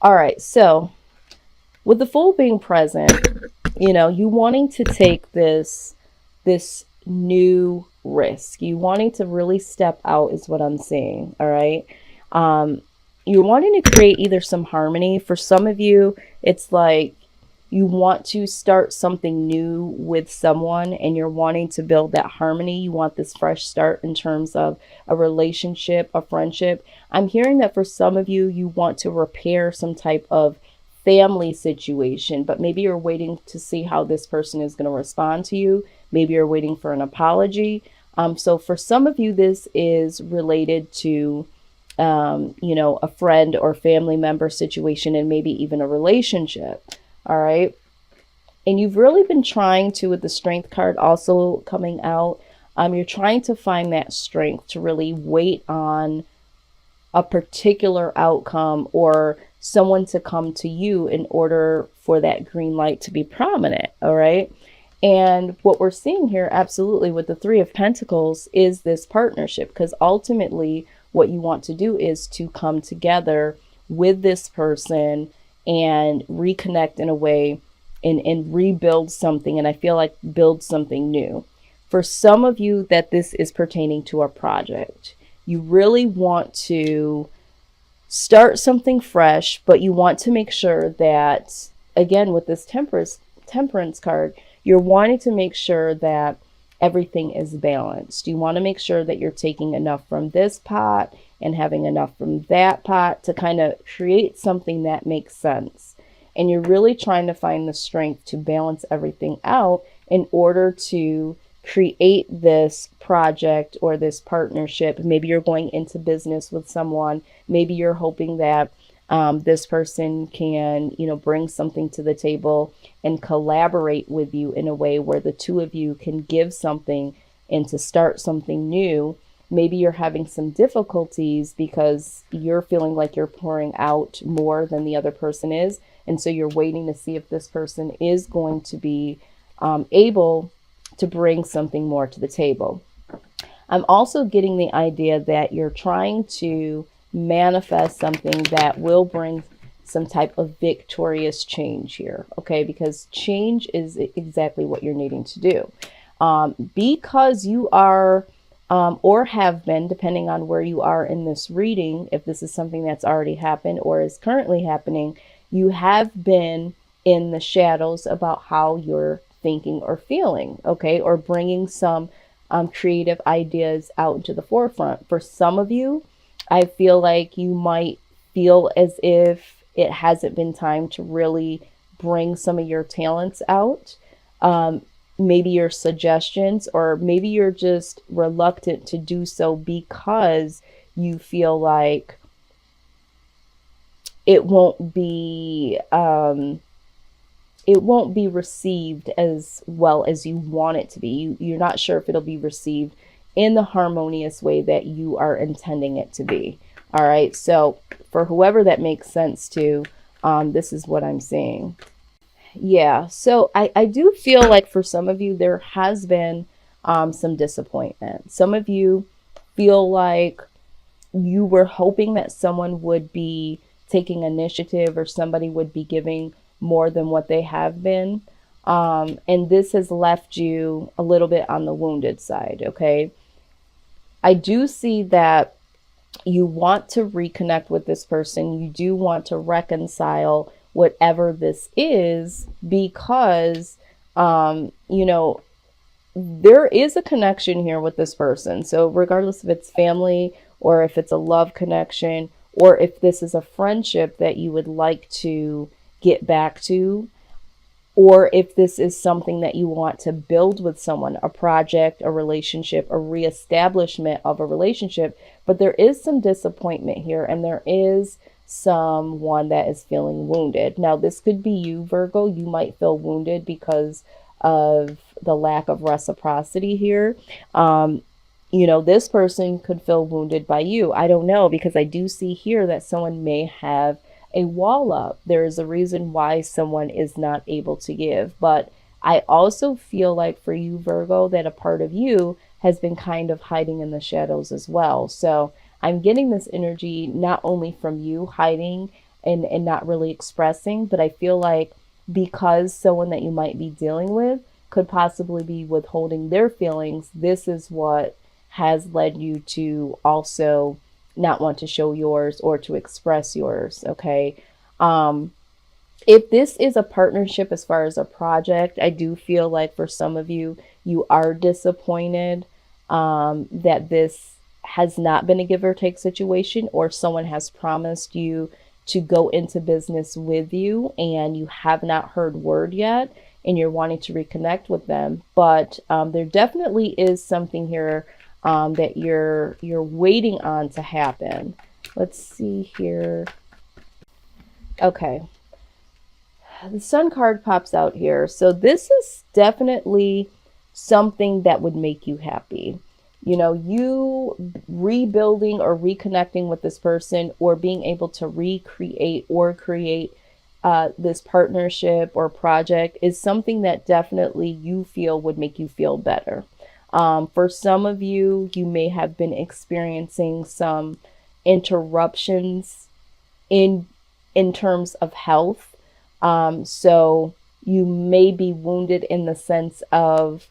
All right, so with the Fool being present, you wanting to take this new risk, you wanting to really step out is what I'm seeing. All right. Um, you're wanting to create either some harmony. For some of you, it's like you want to start something new with someone and you're wanting to build that harmony. You want this fresh start in terms of a relationship, a friendship. I'm hearing that for some of you, you want to repair some type of family situation, but maybe you're waiting to see how this person is going to respond to you. Maybe you're waiting for an apology. So for some of you, this is related to, a friend or family member situation and maybe even a relationship. All right. And you've really been trying to, with the strength card also coming out, you're trying to find that strength to really wait on a particular outcome or someone to come to you in order for that green light to be prominent. All right. And what we're seeing here, absolutely, with the Three of Pentacles is this partnership, because ultimately what you want to do is to come together with this person and reconnect in a way and rebuild something. And I feel like build something new. For some of you, that this is pertaining to a project. You really want to start something fresh, but you want to make sure that, again, with this temperance card, you're wanting to make sure that everything is balanced. You want to make sure that you're taking enough from this pot and having enough from that pot to kind of create something that makes sense. And you're really trying to find the strength to balance everything out in order to create this project or this partnership. Maybe you're going into business with someone. Maybe you're hoping that this person can, bring something to the table and collaborate with you in a way where the two of you can give something and to start something new. Maybe you're having some difficulties because you're feeling like you're pouring out more than the other person is. And so you're waiting to see if this person is going to be able to bring something more to the table. I'm also getting the idea that you're trying to manifest something that will bring some type of victorious change here, okay? Because change is exactly what you're needing to do. Because you are, or have been, depending on where you are in this reading, if this is something that's already happened or is currently happening, you have been in the shadows about how you're thinking or feeling, okay? Or bringing some creative ideas out into the forefront. For some of you, I feel like you might feel as if it hasn't been time to really bring some of your talents out. Maybe your suggestions, or maybe you're just reluctant to do so because you feel like it won't be received as well as you want it to be. You're not sure if it'll be received in the harmonious way that you are intending it to be. All right. So for whoever that makes sense to, this is what I'm seeing. Yeah. So I do feel like for some of you, there has been some disappointment. Some of you feel like you were hoping that someone would be taking initiative or somebody would be giving more than what they have been. And this has left you a little bit on the wounded side. Okay. I do see that you want to reconnect with this person. You do want to reconcile whatever this is because, there is a connection here with this person. So regardless if it's family or if it's a love connection, or if this is a friendship that you would like to get back to, or if this is something that you want to build with someone, a project, a relationship, a reestablishment of a relationship. But there is some disappointment here, and there is someone that is feeling wounded. Now, this could be you, Virgo. You might feel wounded because of the lack of reciprocity here. This person could feel wounded by you. I don't know, because I do see here that someone may have a wall up. There is a reason why someone is not able to give. But I also feel like for you, Virgo, that a part of you has been kind of hiding in the shadows as well. So I'm getting this energy not only from you hiding and not really expressing. But I feel like because someone that you might be dealing with could possibly be withholding their feelings, this is what has led you to also not want to show yours or to express yours. Okay. Um, if this is a partnership as far as a project, I do feel like for some of you, you are disappointed that this has not been a give or take situation, or someone has promised you to go into business with you and you have not heard word yet and you're wanting to reconnect with them. But there definitely is something here that you're waiting on to happen. Let's see here. Okay, the Sun card pops out here. So this is definitely something that would make you happy. You know, you rebuilding or reconnecting with this person, or being able to recreate or create this partnership or project, is something that definitely you feel would make you feel better. For some of you, you may have been experiencing some interruptions in terms of health. So you may be wounded in the sense of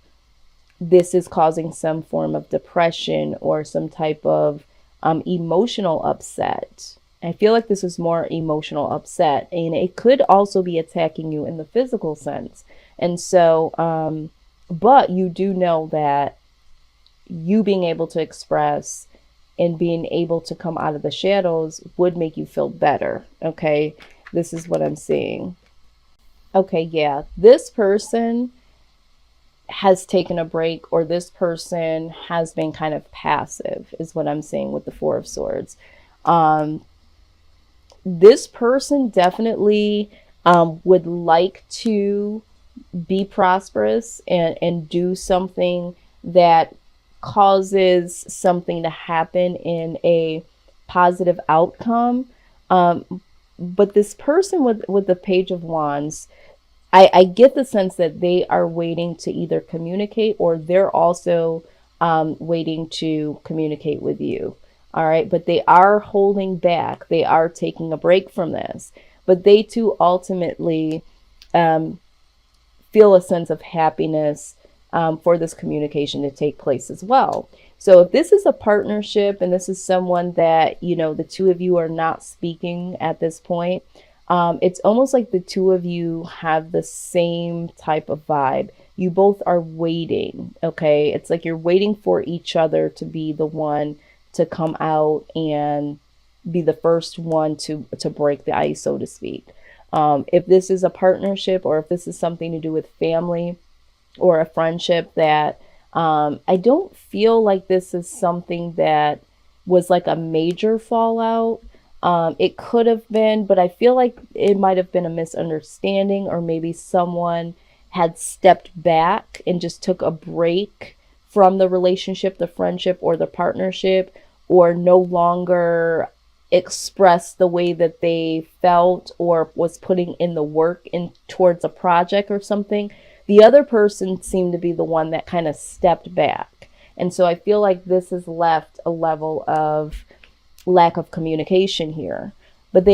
this is causing some form of depression or some type of emotional upset. I feel like this is more emotional upset, and it could also be attacking you in the physical sense. And so, but you do know that you being able to express and being able to come out of the shadows would make you feel better. Okay, this is what I'm seeing. Okay, yeah, this person has taken a break, or this person has been kind of passive, is what I'm seeing with the Four of Swords. Um, this person definitely would like to be prosperous and do something that causes something to happen in a positive outcome. But this person with the Page of Wands, I get the sense that they are waiting to either communicate, or they're also waiting to communicate with you. All right. But they are holding back. They are taking a break from this. But they too ultimately feel a sense of happiness for this communication to take place as well. So if this is a partnership and this is someone that, you know, the two of you are not speaking at this point, it's almost like the two of you have the same type of vibe. You both are waiting, okay? It's like you're waiting for each other to be the one to come out and be the first one to break the ice, so to speak. If this is a partnership, or if this is something to do with family or a friendship, that I don't feel like this is something that was like a major fallout. It could have been, but I feel like it might have been a misunderstanding, or maybe someone had stepped back and just took a break from the relationship, the friendship, or the partnership, or no longer expressed the way that they felt or was putting in the work in towards a project or something. The other person seemed to be the one that kind of stepped back. And so I feel like this has left a level of lack of communication here. But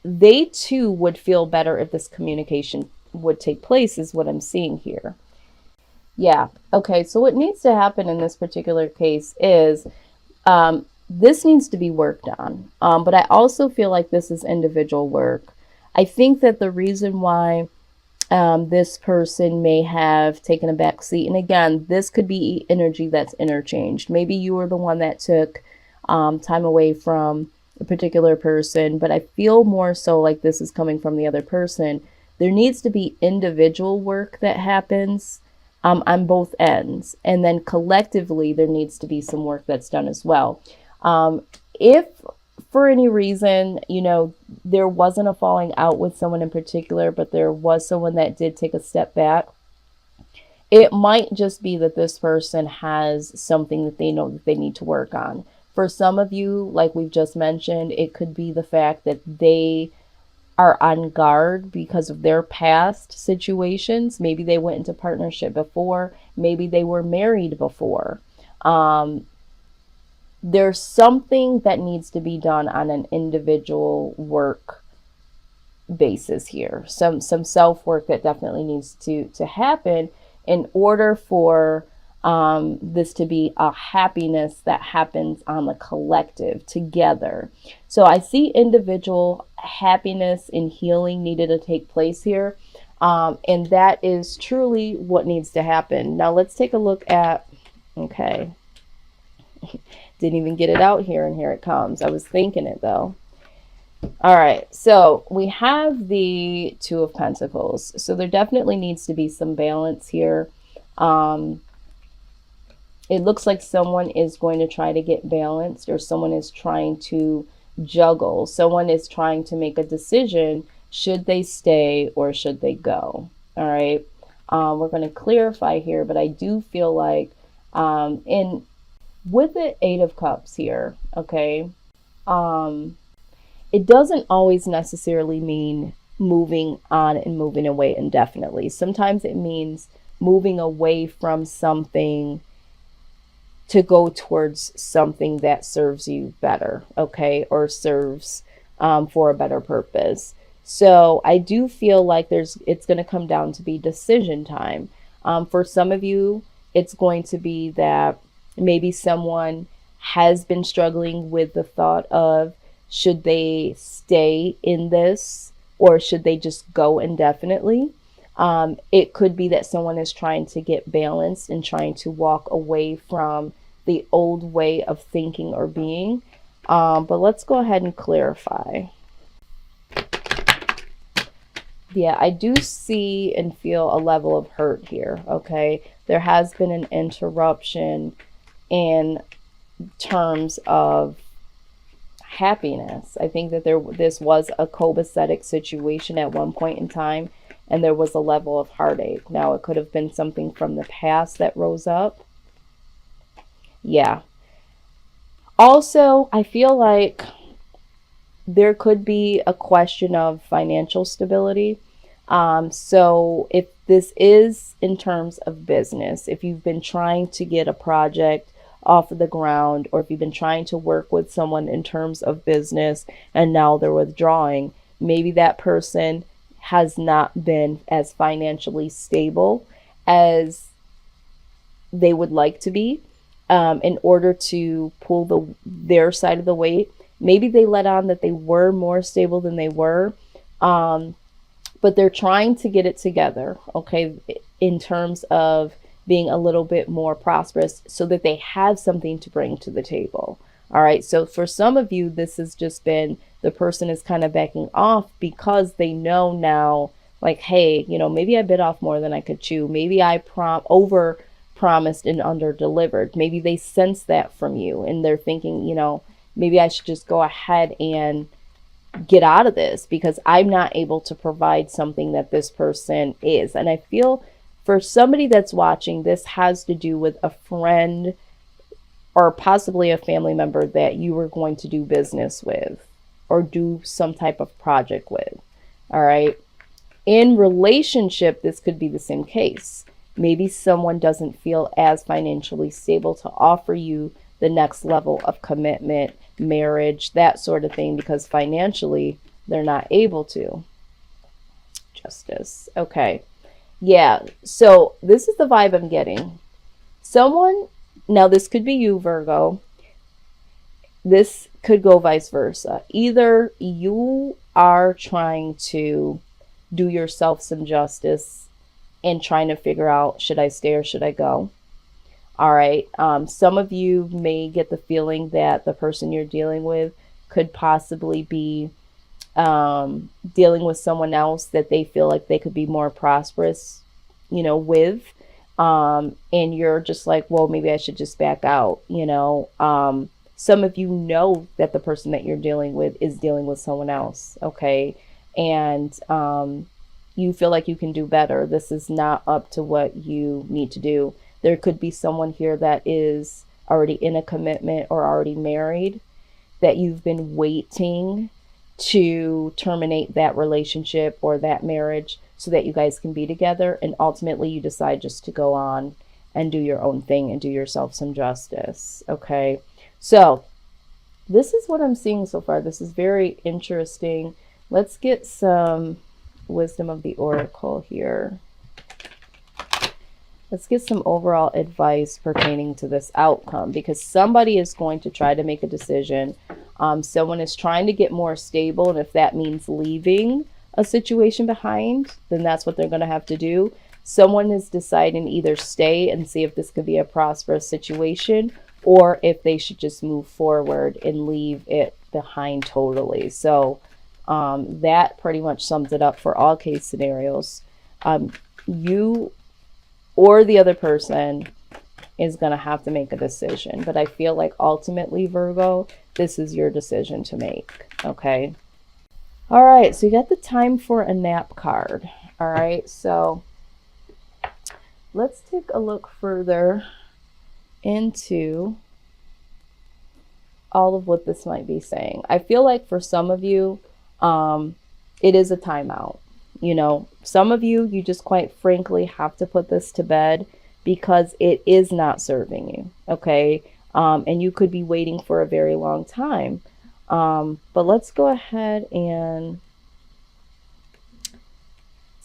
they too would feel better if this communication would take place, is what I'm seeing here. Yeah. Okay. So what needs to happen in this particular case is this needs to be worked on. But I also feel like this is individual work. I think that the reason why this person may have taken a back seat, and again, this could be energy that's interchanged. Maybe you were the one that took time away from a particular person, but I feel more so like this is coming from the other person. There needs to be individual work that happens on both ends, and then collectively there needs to be some work that's done as well. If for any reason, you know, there wasn't a falling out with someone in particular, but there was someone that did take a step back, it might just be that this person has something that they know that they need to work on. For some of you, like we've just mentioned, it could be the fact that they are on guard because of their past situations. Maybe they went into partnership before. Maybe they were married before. There's something that needs to be done on an individual work basis here. Some self-work that definitely needs to happen in order for this to be a happiness that happens on the collective together. So I see individual happiness and healing needed to take place here. And that is truly what needs to happen. Now let's take a look at, okay, didn't even get it out here, and here it comes. I was thinking it though. All right, so we have the Two of Pentacles. So there definitely needs to be some balance here. It looks like someone is going to try to get balanced, or someone is trying to juggle. Someone is trying to make a decision. Should they stay or should they go? All right. We're going to clarify here, but I do feel like with the Eight of Cups here, okay, it doesn't always necessarily mean moving on and moving away indefinitely. Sometimes it means moving away from something to go towards something that serves you better, okay, or serves for a better purpose. So I do feel like it's going to come down to be decision time. For some of you, it's going to be that maybe someone has been struggling with the thought of, should they stay in this or should they just go indefinitely? It could be that someone is trying to get balanced and trying to walk away from the old way of thinking or being. But let's go ahead and clarify. Yeah, I do see and feel a level of hurt here, okay? There has been an interruption in terms of happiness. I think that this was a copacetic situation at one point in time, and there was a level of heartache. Now, it could have been something from the past that rose up. Yeah. Also, I feel like there could be a question of financial stability. So if this is in terms of business, if you've been trying to get a project off of the ground, or if you've been trying to work with someone in terms of business and now they're withdrawing, maybe that person has not been as financially stable as they would like to be, in order to pull their side of the weight. Maybe they let on that they were more stable than they were, but they're trying to get it together, okay, in terms of being a little bit more prosperous so that they have something to bring to the table. All right, so for some of you, this has just been the person is kind of backing off because they know now, like, hey, you know, maybe I bit off more than I could chew. Maybe I over promised and under delivered. Maybe they sense that from you and they're thinking, you know, maybe I should just go ahead and get out of this because I'm not able to provide something that this person is. And I feel for somebody that's watching, this has to do with a friend or possibly a family member that you were going to do business with or do some type of project with. All right. In relationship, this could be the same case. Maybe someone doesn't feel as financially stable to offer you the next level of commitment, marriage, that sort of thing, because financially they're not able to. Justice. Okay. Yeah. So this is the vibe I'm getting. Someone, now this could be you, Virgo. This could go vice versa. Either you are trying to do yourself some justice and trying to figure out, should I stay or should I go? All right. Some of you may get the feeling that the person you're dealing with could possibly be dealing with someone else that they feel like they could be more prosperous, you know, with. And you're just like, well, maybe I should just back out, you know. Some of you know that the person that you're dealing with is dealing with someone else, okay? And you feel like you can do better. This is not up to what you need to do. There could be someone here that is already in a commitment or already married that you've been waiting to terminate that relationship or that marriage so that you guys can be together. And ultimately you decide just to go on and do your own thing and do yourself some justice. Okay. So this is what I'm seeing so far. This is very interesting. Let's get some wisdom of the oracle here. Let's get some overall advice pertaining to this outcome, because somebody is going to try to make a decision. Someone is trying to get more stable, and if that means leaving a situation behind, then that's what they're going to have to do. Someone is deciding either stay and see if this could be a prosperous situation, or if they should just move forward and leave it behind totally. So that pretty much sums it up for all case scenarios. You or the other person is going to have to make a decision. But I feel like ultimately, Virgo, this is your decision to make. Okay. All right. So you got the time for a nap card. All right. So let's take a look further into all of what this might be saying. I feel like for some of you, it is a timeout. You know, some of you, you just quite frankly have to put this to bed because it is not serving you. Okay. And you could be waiting for a very long time. But let's go ahead and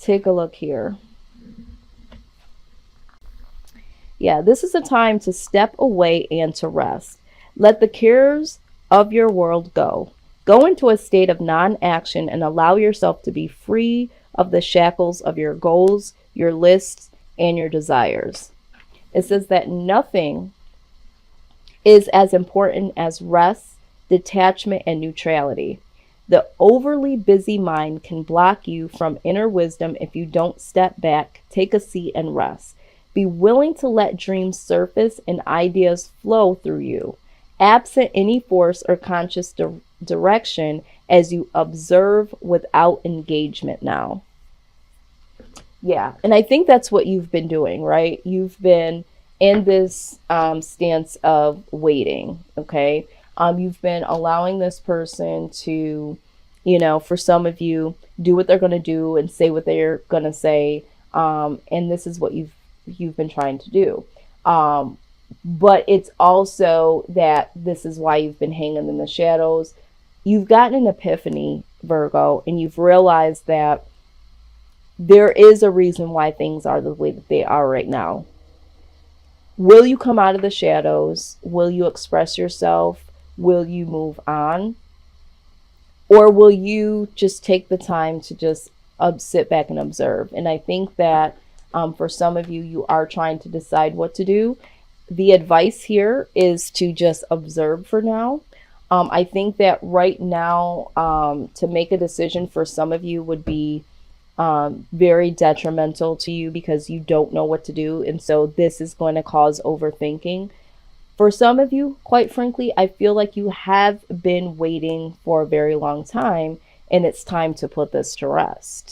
take a look here. Yeah, this is a time to step away and to rest. Let the cares of your world go. Go into a state of non-action and allow yourself to be free of the shackles of your goals, your lists, and your desires. It says that nothing is as important as rest, detachment, and neutrality. The overly busy mind can block you from inner wisdom if you don't step back, take a seat, and rest. Be willing to let dreams surface and ideas flow through you, absent any force or conscious direction, as you observe without engagement now. Yeah, and I think that's what you've been doing, right? You've been in this stance of waiting, okay? You've been allowing this person to, you know, for some of you, do what they're going to do and say what they're going to say, and this is what you've been trying to do. But it's also that this is why you've been hanging in the shadows. You've gotten an epiphany, Virgo, and you've realized that there is a reason why things are the way that they are right now. Will you come out of the shadows? Will you express yourself? Will you move on? Or will you just take the time to just sit back and observe? And I think that for some of you, you are trying to decide what to do. The advice here is to just observe for now. I think that right now, to make a decision for some of you would be very detrimental to you because you don't know what to do. And so this is going to cause overthinking. For some of you, quite frankly, I feel like you have been waiting for a very long time and it's time to put this to rest.